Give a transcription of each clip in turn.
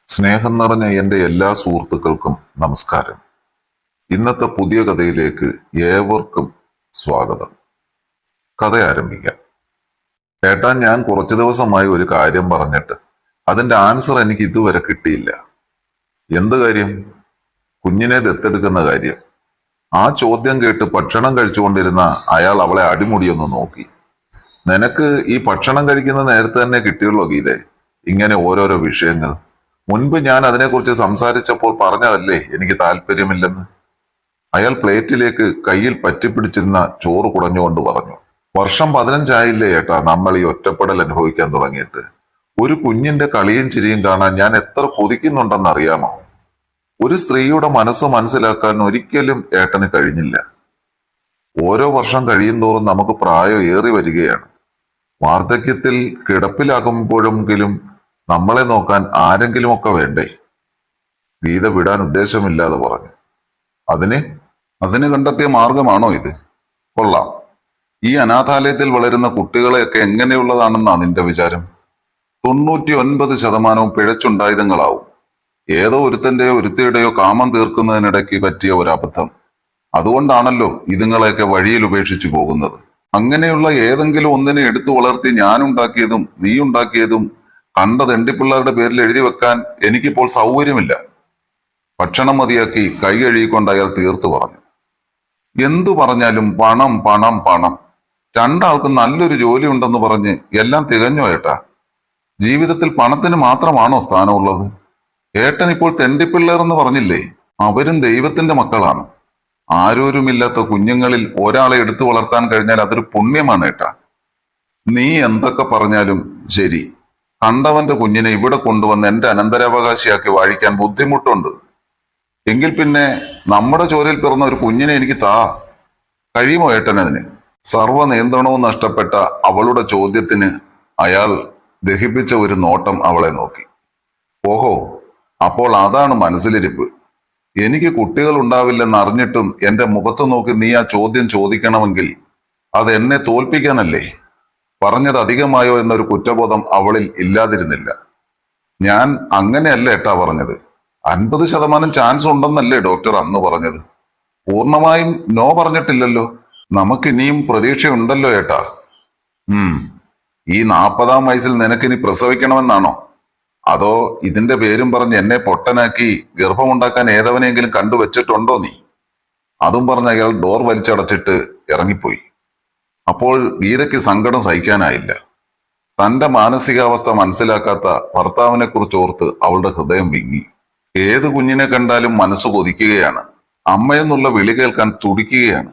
സ്നേഹം നിറഞ്ഞ എൻ്റെ എല്ലാ സുഹൃത്തുക്കൾക്കും നമസ്കാരം. ഇന്നത്തെ പുതിയ കഥയിലേക്ക് ഏവർക്കും സ്വാഗതം. കഥ ആരംഭിക്കാം. ഏട്ടാ, ഞാൻ കുറച്ചു ദിവസമായി ഒരു കാര്യം പറഞ്ഞിട്ട് അതിന്റെ ആൻസർ എനിക്ക് ഇതുവരെ കിട്ടിയില്ല. എന്ത് കാര്യം? കുഞ്ഞിനെ ദത്തെടുക്കുന്ന കാര്യം. ആ ചോദ്യം കേട്ട് ഭക്ഷണം കഴിച്ചുകൊണ്ടിരുന്ന അയാൾ അവളെ അടിമുടിയൊന്ന് നോക്കി. നിനക്ക് ഈ ഭക്ഷണം കഴിക്കുന്ന നേരത്തെ തന്നെ കിട്ടിയുള്ളൂ ഗീതേ ഇങ്ങനെ ഓരോരോ വിഷയങ്ങൾ? മുൻപ് ഞാൻ അതിനെക്കുറിച്ച് സംസാരിച്ചപ്പോൾ പറഞ്ഞതല്ലേ എനിക്ക് താല്പര്യമില്ലെന്ന്? അയാൾ പ്ലേറ്റിലേക്ക് കയ്യിൽ പറ്റിപ്പിടിച്ചിരുന്ന ചോറ് കുടഞ്ഞുകൊണ്ട് പറഞ്ഞു. വർഷം 15 ആയില്ലേ ഏട്ടാ നമ്മൾ ഈ ഒറ്റപ്പെടൽ അനുഭവിക്കാൻ തുടങ്ങിയിട്ട്. ഒരു കുഞ്ഞിന്റെ കളിയും ചിരിയും കാണാൻ ഞാൻ എത്ര കൊതിക്കുന്നുണ്ടെന്ന് അറിയാമോ? ഒരു സ്ത്രീയുടെ മനസ്സ് മനസ്സിലാക്കാൻ ഒരിക്കലും ഏട്ടന് കഴിഞ്ഞില്ല. ഓരോ വർഷം കഴിയും തോറും നമുക്ക് പ്രായം ഏറി വരികയാണ്. വാർദ്ധക്യത്തിൽ കിടപ്പിലാകുമ്പോഴെങ്കിലും നമ്മളെ നോക്കാൻ ആരെങ്കിലുമൊക്കെ വേണ്ടേ? ഗീത വിടാൻ ഉദ്ദേശമില്ലാതെ പറഞ്ഞു. അതിന് കണ്ടെത്തിയ മാർഗമാണോ ഇത്? കൊള്ളാം. ഈ അനാഥാലയത്തിൽ വളരുന്ന കുട്ടികളെയൊക്കെ എങ്ങനെയുള്ളതാണെന്നാ നിന്റെ വിചാരം? 99% പിഴച്ചുണ്ടായുധങ്ങളാവും. ഏതോ ഒരുത്തന്റെയോ ഒരുത്തിയുടെയോ കാമം തീർക്കുന്നതിനിടയ്ക്ക് പറ്റിയ ഒരു അബദ്ധം. അതുകൊണ്ടാണല്ലോ ഇതുങ്ങളെയൊക്കെ വഴിയിൽ ഉപേക്ഷിച്ചു പോകുന്നത്. അങ്ങനെയുള്ള ഏതെങ്കിലും ഒന്നിനെ എടുത്തു വളർത്തി ഞാനുണ്ടാക്കിയതും നീ ഉണ്ടാക്കിയതും കണ്ട തെണ്ടിപ്പിള്ളേരുടെ പേരിൽ എഴുതി വെക്കാൻ എനിക്കിപ്പോൾ സൗകര്യമില്ല. ഭക്ഷണം മതിയാക്കി കൈ കഴുകിക്കൊണ്ട് അയാൾ തീർത്തു പറഞ്ഞു. എന്തു പറഞ്ഞാലും പണം പണം പണം. രണ്ടാൾക്ക് നല്ലൊരു ജോലി ഉണ്ടെന്ന് പറഞ്ഞ് എല്ലാം തികഞ്ഞോ ഏട്ടാ? ജീവിതത്തിൽ പണത്തിന് മാത്രമാണോ സ്ഥാനമുള്ളത്? ഏട്ടൻ ഇപ്പോൾ തെണ്ടിപ്പിള്ളേർ എന്ന് പറഞ്ഞില്ലേ? അവരും ദൈവത്തിന്റെ മക്കളാണ്. ആരോരുമില്ലാത്ത കുഞ്ഞുങ്ങളിൽ ഒരാളെ എടുത്തു വളർത്താൻ കഴിഞ്ഞാൽ അതൊരു പുണ്യമാണ് ഏട്ടാ. നീ എന്തൊക്കെ പറഞ്ഞാലും ശരി, കണ്ടവന്റെ കുഞ്ഞിനെ ഇവിടെ കൊണ്ടുവന്ന് എന്റെ അനന്തരാവകാശിയാക്കി വാഴിക്കാൻ ബുദ്ധിമുട്ടുണ്ട്. എങ്കിൽ പിന്നെ നമ്മുടെ ചോരയിൽ പിറന്ന ഒരു കുഞ്ഞിനെ എനിക്ക് കഴിയുമോ ഏട്ടനതിന്? സർവ്വ നിയന്ത്രണവും നഷ്ടപ്പെട്ട അവളുടെ ചോദ്യത്തിന് അയാൾ ദഹിപ്പിച്ച ഒരു നോട്ടം അവളെ നോക്കി. ഓഹോ, അപ്പോൾ അതാണ് മനസ്സിലിരിപ്പ്. എനിക്ക് കുട്ടികൾ ഉണ്ടാവില്ലെന്ന് അറിഞ്ഞിട്ടും എന്റെ മുഖത്ത് നോക്കി നീ ആ ചോദ്യം ചോദിക്കണമെങ്കിൽ അത് എന്നെ തോൽപ്പിക്കാനല്ലേ? പറഞ്ഞത് അധികമായോ എന്നൊരു കുറ്റബോധം അവളിൽ ഇല്ലാതിരുന്നില്ല. ഞാൻ അങ്ങനെയല്ല ഏട്ടാ പറഞ്ഞത്. 50% ചാൻസ് ഉണ്ടെന്നല്ലേ ഡോക്ടർ അന്ന് പറഞ്ഞത്? പൂർണ്ണമായും നോ പറഞ്ഞിട്ടില്ലല്ലോ. നമുക്കിനിയും പ്രതീക്ഷയുണ്ടല്ലോ ഏട്ടാ. ഈ 40-ാം വയസ്സിൽ നിനക്കിനി പ്രസവിക്കണമെന്നാണോ? അതോ ഇതിന്റെ പേരും പറഞ്ഞ് എന്നെ പൊട്ടനാക്കി ഗർഭമുണ്ടാക്കാൻ ഏതവനെങ്കിലും കണ്ടുവച്ചിട്ടുണ്ടോ നീ? അതും പറഞ്ഞ് അയാൾ ഡോർ വലിച്ചടച്ചിട്ട് ഇറങ്ങിപ്പോയി. അപ്പോൾ ഗീതയ്ക്ക് സങ്കടം സഹിക്കാനായില്ല. തന്റെ മാനസികാവസ്ഥ മനസ്സിലാക്കാത്ത ഭർത്താവിനെ കുറിച്ച് ഓർത്ത് അവളുടെ ഹൃദയം വിങ്ങി. ഏത് കുഞ്ഞിനെ കണ്ടാലും മനസ്സ് കൊതിക്കുകയാണ്. അമ്മയെന്നുള്ള വിളി കേൾക്കാൻ തുടിക്കുകയാണ്.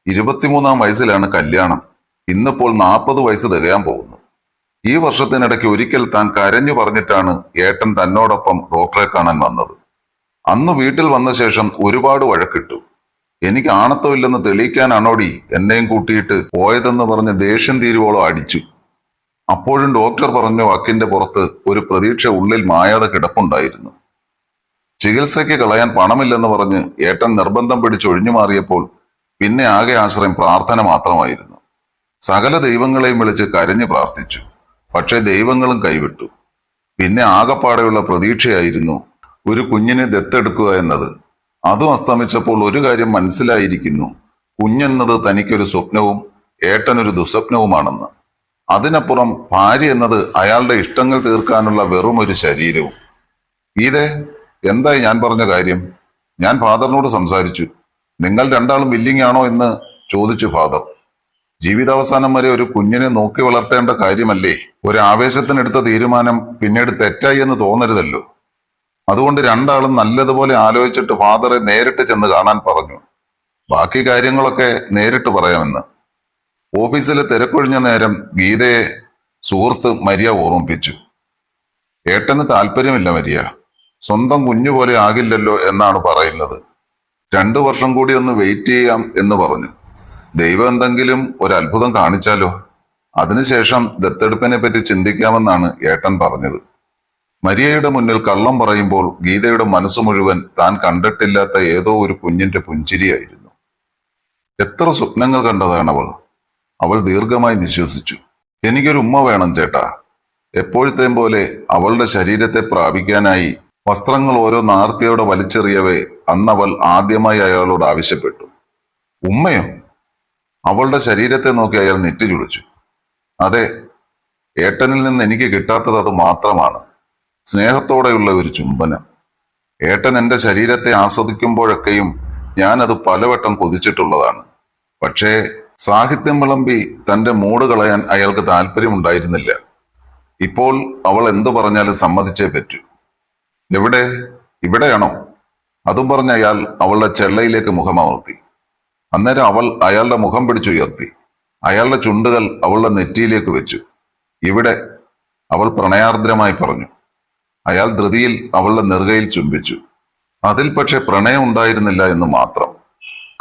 23-ാം വയസ്സിലാണ് കല്യാണം. ഇന്നിപ്പോൾ 40 വയസ്സ് തികയാൻ പോകുന്നു. ഈ വർഷത്തിനിടയ്ക്ക് ഒരിക്കൽ താൻ കരഞ്ഞു പറഞ്ഞിട്ടാണ് ഏട്ടൻ തന്നോടൊപ്പം ഡോക്ടറെ കാണാൻ വന്നത്. അന്ന് വീട്ടിൽ വന്ന ശേഷം ഒരുപാട് വഴക്കിട്ടു. എനിക്ക് ആണത്വമില്ലെന്ന് തെളിയിക്കാനാണോടി എന്നെയും കൂട്ടിയിട്ട് പോയതെന്ന് പറഞ്ഞ് ദേഷ്യം തീരുവോളം അടിച്ചു. അപ്പോഴും ഡോക്ടർ പറഞ്ഞ വാക്കിന്റെ പുറത്ത് ഒരു പ്രതീക്ഷ ഉള്ളിൽ മായാതെ കിടപ്പുണ്ടായിരുന്നു. ചികിത്സയ്ക്ക് കളയാൻ പണമില്ലെന്ന് പറഞ്ഞ് ഏട്ടൻ നിർബന്ധം പിടിച്ചൊഴിഞ്ഞു മാറിയപ്പോൾ പിന്നെ ആകെ ആശ്രയം പ്രാർത്ഥന മാത്രമായിരുന്നു. സകല ദൈവങ്ങളെയും വിളിച്ച് കരഞ്ഞു പ്രാർത്ഥിച്ചു. പക്ഷേ ദൈവങ്ങളും കൈവിട്ടു. പിന്നെ ആകപ്പാടെയുള്ള പ്രതീക്ഷയായിരുന്നു ഒരു കുഞ്ഞിനെ ദത്തെടുക്കുക എന്നത്. അതും അസ്തമിച്ചപ്പോൾ ഒരു കാര്യം മനസ്സിലായിരിക്കുന്നു. കുഞ്ഞെന്നത് തനിക്കൊരു സ്വപ്നവും ഏട്ടനൊരു ദുസ്വപ്നവുമാണെന്ന്. അതിനപ്പുറം ഭാര്യ എന്നത് അയാളുടെ ഇഷ്ടങ്ങൾ തീർക്കാനുള്ള വെറും ഒരു ശരീരവും. ഗീതേ, എന്തായി ഞാൻ പറഞ്ഞ കാര്യം? ഞാൻ ഫാദറിനോട് സംസാരിച്ചു. നിങ്ങൾ രണ്ടാളും വില്ലിങ് ആണോ എന്ന് ചോദിച്ചു ഫാദർ. ജീവിതാവസാനം വരെ ഒരു കുഞ്ഞിനെ നോക്കി വളർത്തേണ്ട കാര്യമല്ലേ? ഒരു ആവേശത്തിനെടുത്ത തീരുമാനം പിന്നീട് തെറ്റായി എന്ന് തോന്നരുതല്ലോ. അതുകൊണ്ട് രണ്ടാളും നല്ലതുപോലെ ആലോചിച്ചിട്ട് ഫാദറെ നേരിട്ട് ചെന്ന് കാണാൻ പറഞ്ഞു. ബാക്കി കാര്യങ്ങളൊക്കെ നേരിട്ട് പറയാമെന്ന്. ഓഫീസിലെ തിരക്കൊഴിഞ്ഞ നേരം ഗീതയെ സുഹൃത്ത് മരിയ ഓർമ്മിപ്പിച്ചു. ഏട്ടന് താല്പര്യമില്ല മരിയ. സ്വന്തം കുഞ്ഞുപോലെ ആകില്ലല്ലോ എന്നാണ് പറയുന്നത്. 2 വർഷം കൂടി ഒന്ന് വെയിറ്റ് ചെയ്യാം എന്ന് പറഞ്ഞു. ദൈവം എന്തെങ്കിലും ഒരു അത്ഭുതം കാണിച്ചാലോ? അതിനുശേഷം ദത്തെടുപ്പിനെ പറ്റി ചിന്തിക്കാമെന്നാണ് ഏട്ടൻ പറഞ്ഞത്. മരിയയുടെ മുന്നിൽ കള്ളം പറയുമ്പോൾ ഗീതയുടെ മനസ്സ് മുഴുവൻ താൻ കണ്ടിട്ടില്ലാത്ത ഏതോ ഒരു കുഞ്ഞിന്റെ പുഞ്ചിരിയായിരുന്നു. എത്ര സ്വപ്നങ്ങൾ കണ്ടതാണവൾ. അവൾ ദീർഘമായി നിശ്വസിച്ചു. എനിക്കൊരു ഉമ്മ വേണം ചേട്ടാ. എപ്പോഴത്തെയും പോലെ അവളുടെ ശരീരത്തെ പ്രാപിക്കാനായി വസ്ത്രങ്ങൾ ഓരോ നാർത്തിയോടെ വലിച്ചെറിയവേ അന്നവൾ ആദ്യമായി അയാളോട് ആവശ്യപ്പെട്ടു. ഉമ്മയോ? അവളുടെ ശരീരത്തെ നോക്കി അയാൾ നെറ്റി ചുളിച്ചു. അതെ, ഏട്ടനിൽ നിന്ന് എനിക്ക് കിട്ടാത്തത് അത് മാത്രമാണ്. സ്നേഹത്തോടെയുള്ള ഒരു ചുംബനം. ഏട്ടൻ എന്റെ ശരീരത്തെ ആസ്വദിക്കുമ്പോഴൊക്കെയും ഞാനത് പലവട്ടം കൊതിച്ചിട്ടുള്ളതാണ്. പക്ഷേ സാഹിത്യം വിളമ്പി തന്റെ മൂട് കളയാൻ അയാൾക്ക് താല്പര്യമുണ്ടായിരുന്നില്ല. ഇപ്പോൾ അവൾ എന്തു പറഞ്ഞാലും സമ്മതിച്ചേ പറ്റൂ. എവിടെ? ഇവിടെയാണോ? അതും പറഞ്ഞ അയാൾ അവളുടെ ചെള്ളയിലേക്ക് മുഖമമർത്തി. അന്നേരം അവൾ അയാളുടെ മുഖം പിടിച്ചുയർത്തി. അയാളുടെ ചുണ്ടുകൾ അവളുടെ നെറ്റിയിലേക്ക് വെച്ചു. ഇവിടെ, അവൾ പ്രണയാർദ്രമായി പറഞ്ഞു. അയാൾ ധൃതിയിൽ അവളുടെ നെറുകയിൽ ചുംബിച്ചു. അതിൽ പക്ഷെ പ്രണയം ഉണ്ടായിരുന്നില്ല എന്ന് മാത്രം.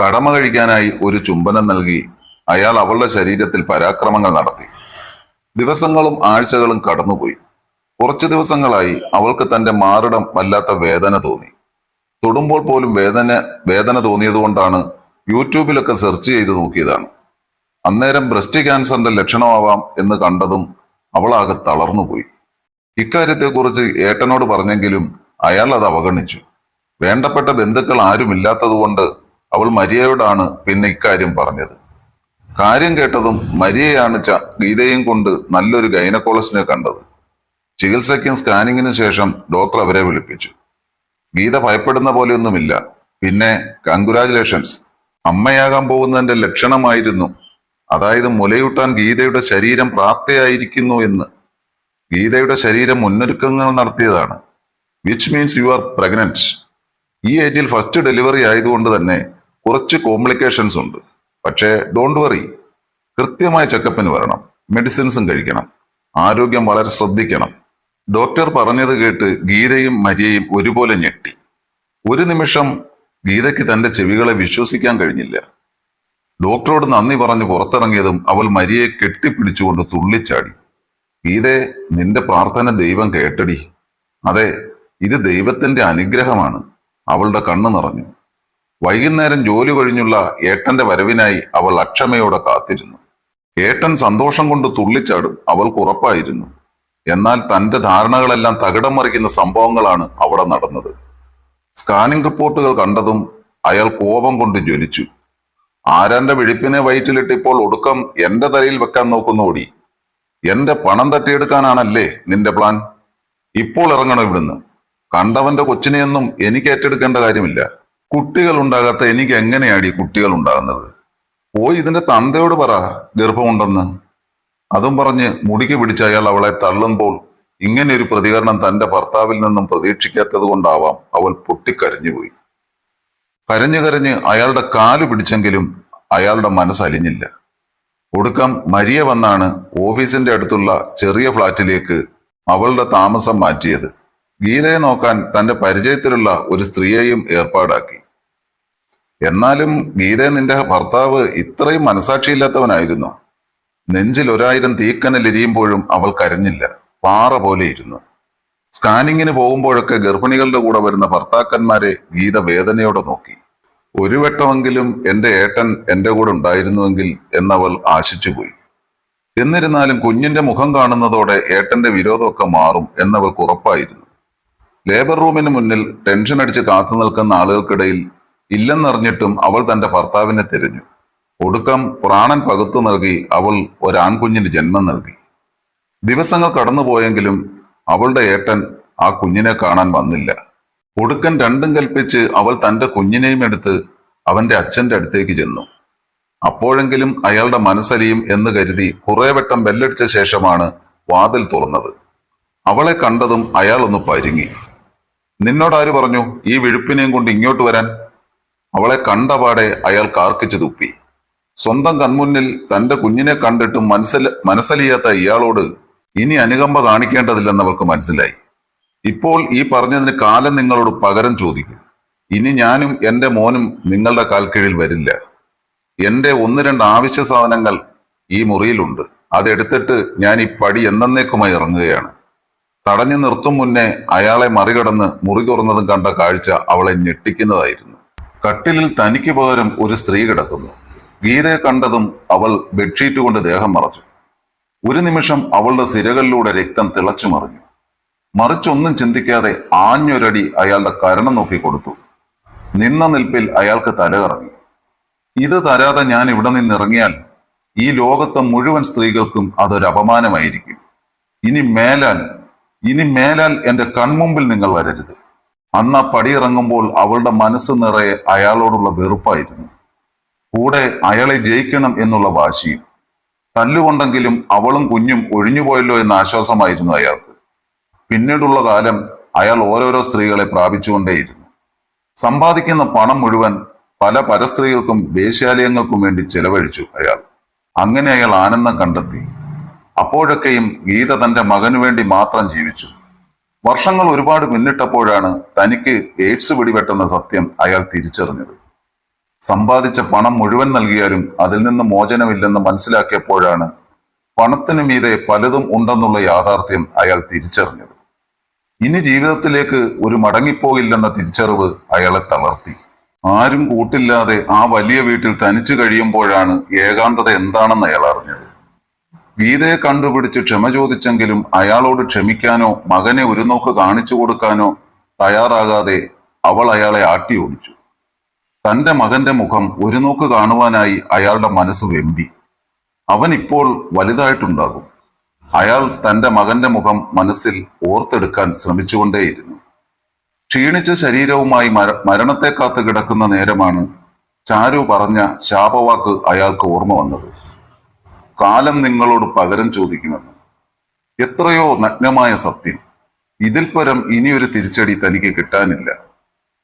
കടമ കഴിക്കാനായി ഒരു ചുംബനം നൽകി അയാൾ അവളുടെ ശരീരത്തിൽ പരാക്രമങ്ങൾ നടത്തി. ദിവസങ്ങളും ആഴ്ചകളും കടന്നുപോയി. കുറച്ചു ദിവസങ്ങളായി അവൾക്ക് തന്റെ മാറിടം വല്ലാത്ത വേദന തോന്നി. തൊടുമ്പോൾ പോലും വേദന തോന്നിയതുകൊണ്ടാണ് യൂട്യൂബിലൊക്കെ സെർച്ച് ചെയ്ത് നോക്കിയതാണ്. അന്നേരം ബ്രസ്റ്റ് ക്യാൻസറിന്റെ ലക്ഷണമാവാം എന്ന് കണ്ടതും അവളാകെ തളർന്നുപോയി. ഇക്കാര്യത്തെക്കുറിച്ച് ഏട്ടനോട് പറഞ്ഞെങ്കിലും അയാൾ അത് അവഗണിച്ചു. വേണ്ടപ്പെട്ട ബന്ധുക്കൾ ആരുമില്ലാത്തതുകൊണ്ട് അവൾ മരിയയോടാണ് പിന്നെ ഇക്കാര്യം പറഞ്ഞത്. കാര്യം കേട്ടതും മരിയയാണ് ഗീതയും കൊണ്ട് നല്ലൊരു ഗൈനക്കോളജിസ്റ്റിനെ കണ്ടത്. ചികിത്സയ്ക്കും സ്കാനിങ്ങിനും ശേഷം ഡോക്ടർ അവരെ വിളിപ്പിച്ചു. ഗീത ഭയപ്പെടുന്ന പോലെയൊന്നുമില്ല. പിന്നെ കൺഗ്രാജുലേഷൻസ്, അമ്മയാകാൻ പോകുന്നതിന്റെ ലക്ഷണമായിരുന്നു. അതായത് മുലയൂട്ടാൻ ഗീതയുടെ ശരീരം പ്രാപ്തയായിരിക്കുന്നു എന്ന്. ഗീതയുടെ ശരീരം മുന്നൊരുക്കങ്ങൾ നടത്തിയതാണ്. Which means you are pregnant. ഈ ഏജിൽ ഫസ്റ്റ് ഡെലിവറി ആയതുകൊണ്ട് തന്നെ കുറച്ച് കോംപ്ലിക്കേഷൻസ് ഉണ്ട്. പക്ഷേ ഡോണ്ട് വറി, കൃത്യമായ ചെക്കപ്പിന് വരണം, മെഡിസിൻസും കഴിക്കണം, ആരോഗ്യം വളരെ ശ്രദ്ധിക്കണം. ഡോക്ടർ പറഞ്ഞത് കേട്ട് ഗീതയും മരിയയും ഒരുപോലെ ഞെട്ടി. ഒരു നിമിഷം ഗീതയ്ക്ക് തന്റെ ചെവികളെ വിശ്വസിക്കാൻ കഴിഞ്ഞില്ല. ഡോക്ടറോട് നന്ദി പറഞ്ഞു പുറത്തിറങ്ങിയതും അവൾ മരിയയെ കെട്ടിപ്പിടിച്ചുകൊണ്ട് തുള്ളിച്ചാടി. ഗീതേ, നിന്റെ പ്രാർത്ഥന ദൈവം കേട്ടടി. അതെ, ഇത് ദൈവത്തിന്റെ അനുഗ്രഹമാണ്. അവളുടെ കണ്ണു നിറഞ്ഞു. വൈകുന്നേരം ജോലി കഴിഞ്ഞുള്ള ഏട്ടന്റെ വരവിനായി അവൾ അക്ഷമയോടെ കാത്തിരുന്നു. ഏട്ടൻ സന്തോഷം കൊണ്ട് തുള്ളിച്ചാടും അവൾക്ക് ഉറപ്പായിരുന്നു. എന്നാൽ തന്റെ ധാരണകളെല്ലാം തകിടം മറിക്കുന്ന സംഭവങ്ങളാണ് അവിടെ നടന്നത്. സ്കാനിംഗ് റിപ്പോർട്ടുകൾ കണ്ടതും അയാൾ കോപം കൊണ്ട് ജ്വലിച്ചു. ആരാന്റെ വിഴിപ്പിനെ വയറ്റിലിട്ട് ഇപ്പോൾ ഒടുക്കം എന്റെ തലയിൽ വെക്കാൻ നോക്കുന്നോടി. എന്റെ പണം തട്ടിയെടുക്കാനാണല്ലേ നിന്റെ പ്ലാൻ? ഇപ്പോൾ ഇറങ്ങണം ഇവിടുന്ന്. കണ്ടവന്റെ കൊച്ചിനെയൊന്നും എനിക്ക് ഏറ്റെടുക്കേണ്ട കാര്യമില്ല. കുട്ടികൾ ഉണ്ടാകാത്ത എനിക്ക് എങ്ങനെയാടി കുട്ടികൾ ഉണ്ടാകുന്നത്? പോയി ഇതിന്റെ തന്തയോട് പറ ഗർഭമുണ്ടെന്ന്. അതും പറഞ്ഞ് മുടിക്ക് പിടിച്ച അയാൾ അവളെ തള്ളുമ്പോൾ ഇങ്ങനെ ഒരു പ്രതികരണം തന്റെ ഭർത്താവിൽ നിന്നും പ്രതീക്ഷിക്കാത്തത് കൊണ്ടാവാം അവൾ പൊട്ടിക്കരഞ്ഞുപോയി. കരഞ്ഞു കരഞ്ഞ് അയാളുടെ കാല് പിടിച്ചെങ്കിലും അയാളുടെ മനസ്സലിഞ്ഞില്ല. ഒടുക്കം മരിയ വന്നാണ് ഓഫീസിന്റെ അടുത്തുള്ള ചെറിയ ഫ്ളാറ്റിലേക്ക് അവളുടെ താമസം മാറ്റിയത്. ഗീതയെ നോക്കാൻ തന്റെ പരിചയത്തിലുള്ള ഒരു സ്ത്രീയെയും ഏർപ്പാടാക്കി. എന്നാലും ഗീതയെ നിന്റെ ഭർത്താവ് ഇത്രയും മനസാക്ഷിയില്ലാത്തവനായിരുന്നു. നെഞ്ചിൽ 1000 തീക്കനലെരിയുമ്പോഴും അവൾ കരഞ്ഞില്ല. പാറ പോലെ ഇരുന്നു. സ്കാനിങ്ങിന് പോകുമ്പോഴൊക്കെ ഗർഭിണികളുടെ കൂടെ വരുന്ന ഭർത്താക്കന്മാരെ ഗീത വേദനയോടെ നോക്കി. ഒരു വട്ടമെങ്കിലും എന്റെ ഏട്ടൻ എന്റെ കൂടെ ഉണ്ടായിരുന്നുവെങ്കിൽ എന്നവൾ ആശിച്ചുപോയി. എന്നിരുന്നാലും കുഞ്ഞിന്റെ മുഖം കാണുന്നതോടെ ഏട്ടന്റെ വിരോധമൊക്കെ മാറും എന്നവൾക്ക് ഉറപ്പായിരുന്നു. ലേബർ റൂമിന് മുന്നിൽ ടെൻഷൻ അടിച്ച് കാത്തു നിൽക്കുന്ന ആളുകൾക്കിടയിൽ ഇല്ലെന്നറിഞ്ഞിട്ടും അവൾ തന്റെ ഭർത്താവിനെ തിരഞ്ഞു. ഒടുക്കം പ്രാണൻ പകുത്തു നൽകി അവൾ ഒരാൺകുഞ്ഞിന് ജന്മം നൽകി. ദിവസങ്ങൾ കടന്നുപോയെങ്കിലും അവളുടെ ഏട്ടൻ ആ കുഞ്ഞിനെ കാണാൻ വന്നില്ല. ഒടുക്കൻ രണ്ടും കൽപ്പിച്ച് അവൾ തന്റെ കുഞ്ഞിനെയും എടുത്ത് അവന്റെ അച്ഛന്റെ അടുത്തേക്ക് ചെന്നു. അപ്പോഴെങ്കിലും അയാളുടെ മനസ്സലിയും എന്ന് കരുതി കുറെ വട്ടം ബെല്ലടിച്ച ശേഷമാണ് വാതിൽ തുറന്നത്. അവളെ കണ്ടതും അയാൾ ഒന്ന് പരുങ്ങി. നിന്നോടാര് പറഞ്ഞു ഈ വിഴുപ്പിനെയും കൊണ്ട് ഇങ്ങോട്ട് വരാൻ? അവളെ കണ്ടപാടെ അയാൾ കാർക്കിച്ചു തുപ്പി. സ്വന്തം കൺമുന്നിൽ തന്റെ കുഞ്ഞിനെ കണ്ടിട്ടും മനസ്സലിയാത്ത ഇയാളോട് ഇനി അനുകമ്പ കാണിക്കേണ്ടതില്ലെന്ന് അവൾക്ക് മനസ്സിലായി. ഇപ്പോൾ ഈ പറഞ്ഞതിന് കാലം നിങ്ങളോട് പകരം ചോദിക്കും. ഇനി ഞാനും എന്റെ മോനും നിങ്ങളുടെ കാൽക്കീഴിൽ വരില്ല. എന്റെ 1-2 ആവശ്യ സാധനങ്ങൾ ഈ മുറിയിലുണ്ട്. അതെടുത്തിട്ട് ഞാൻ ഈ പടി എന്നേക്കുമായി ഇറങ്ങുകയാണ്. തടഞ്ഞു നിർത്തും മുന്നേ അയാളെ മറികടന്ന് മുറി തുറന്നതും കണ്ട കാഴ്ച അവളെ ഞെട്ടിക്കുന്നതായിരുന്നു. കട്ടിലിൽ തനിക്ക് പകരം ഒരു സ്ത്രീ കിടക്കുന്നു. ഗീതയെ കണ്ടതും അവൾ ബെഡ്ഷീറ്റ് കൊണ്ട് ദേഹം മറച്ചു. ഒരു നിമിഷം അവളുടെ സിരകളിലൂടെ രക്തം തിളച്ചു മറിഞ്ഞു. മറിച്ചൊന്നും ചിന്തിക്കാതെ ആഞ്ഞൊരടി അയാളുടെ കരണം നോക്കി കൊടുത്തു. നിന്ന നിൽപ്പിൽ അയാൾക്ക് തലകറങ്ങി. ഇത് തരാതെ ഞാൻ ഇവിടെ നിന്നിറങ്ങിയാൽ ഈ ലോകത്തെ മുഴുവൻ സ്ത്രീകൾക്കും അതൊരു അപമാനമായിരിക്കും. ഇനി മേലാൽ എന്റെ കൺമുമ്പിൽ നിങ്ങൾ വരരുത്. അന്ന് ആ പടിയിറങ്ങുമ്പോൾ അവളുടെ മനസ്സ് നിറയെ അയാളോടുള്ള വെറുപ്പായിരുന്നു. കൂടെ അയാളെ ജയിക്കണം എന്നുള്ള വാശിയും. തല്ലുകൊണ്ടെങ്കിലും അവളും കുഞ്ഞും ഒഴിഞ്ഞുപോയല്ലോ എന്ന ആശ്വാസമായിരുന്നു അയാൾക്ക്. പിന്നീടുള്ള കാലം അയാൾ ഓരോരോ സ്ത്രീകളെ പ്രാപിച്ചുകൊണ്ടേയിരുന്നു. സമ്പാദിക്കുന്ന പണം മുഴുവൻ പല പരസ്ത്രീകൾക്കും വേശ്യാലയങ്ങൾക്കും വേണ്ടി ചെലവഴിച്ചു അയാൾ. അങ്ങനെ അയാൾ ആനന്ദം കണ്ടെത്തി. അപ്പോഴൊക്കെയും ഗീത തന്റെ മകനു വേണ്ടി മാത്രം ജീവിച്ചു. വർഷങ്ങൾ ഒരുപാട് പിന്നിട്ടപ്പോഴാണ് തനിക്ക് എയ്ഡ്സ് പിടിപെട്ടെന്ന സത്യം അയാൾ തിരിച്ചറിഞ്ഞത്. സമ്പാദിച്ച പണം മുഴുവൻ നൽകിയാലും അതിൽ നിന്ന് മോചനമില്ലെന്ന് മനസ്സിലാക്കിയപ്പോഴാണ് പണത്തിനു മീതെ പലതും ഉണ്ടെന്നുള്ള യാഥാർത്ഥ്യം അയാൾ തിരിച്ചറിഞ്ഞത്. ഇനി ജീവിതത്തിലേക്ക് ഒരു മടങ്ങിപ്പോകില്ലെന്ന തിരിച്ചറിവ് അയാളെ തളർത്തി. ആരും കൂട്ടില്ലാതെ ആ വലിയ വീട്ടിൽ തനിച്ചു കഴിയുമ്പോഴാണ് ഏകാന്തത എന്താണെന്ന് അയാൾ അറിഞ്ഞത്. ഗീതയെ കണ്ടുപിടിച്ച് ക്ഷമ ചോദിച്ചെങ്കിലും അയാളോട് ക്ഷമിക്കാനോ മകനെ ഒരു നോക്ക് കാണിച്ചു കൊടുക്കാനോ തയ്യാറാകാതെ അവൾ അയാളെ ആട്ടി ഓടിച്ചു. തന്റെ മകന്റെ മുഖം ഒരു നോക്ക് കാണുവാനായി അയാളുടെ മനസ്സ് വെമ്പി. അവൻ ഇപ്പോൾ വലുതായിട്ടുണ്ടാകും. അയാൾ തന്റെ മകന്റെ മുഖം മനസ്സിൽ ഓർത്തെടുക്കാൻ ശ്രമിച്ചുകൊണ്ടേയിരുന്നു. ക്ഷീണിച്ച ശരീരവുമായി മരണത്തെ കാത്ത് കിടക്കുന്ന നേരമാണ് ചാരു പറഞ്ഞ ശാപവാക്ക് അയാൾക്ക് ഓർമ്മ വന്നത്. കാലം നിങ്ങളോട് പകരം ചോദിക്കുമെന്ന്. എത്രയോ നഗ്നമായ സത്യം. ഇതിൽ പരം ഇനിയൊരു തിരിച്ചടി തനിക്ക് കിട്ടാനില്ല.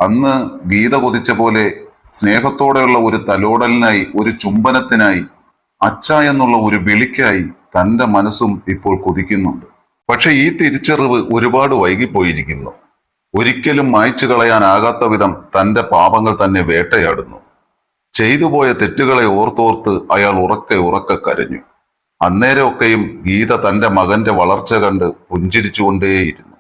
അന്ന് ഗീത കൊതിച്ച പോലെ സ്നേഹത്തോടെയുള്ള ഒരു തലോടലിനായി, ഒരു ചുംബനത്തിനായി, അച്ഛ എന്നുള്ള ഒരു വിളിക്കായി തന്റെ മനസ്സും ഇപ്പോൾ കൊതിക്കുന്നുണ്ട്. പക്ഷെ ഈ തിരിച്ചറിവ് ഒരുപാട് വൈകിപ്പോയിരിക്കുന്നു. ഒരിക്കലും മായ്ച്ചു കളയാനാകാത്ത വിധം തന്റെ പാപങ്ങൾ തന്നെ വേട്ടയാടുന്നു. ചെയ്തുപോയ തെറ്റുകളെ ഓർത്തോർത്ത് അയാൾ ഉറക്കെ കരഞ്ഞു. അന്നേരമൊക്കെയും ഗീത തന്റെ മകന്റെ വളർച്ച കണ്ട് പുഞ്ചിരിച്ചുകൊണ്ടേയിരുന്നു.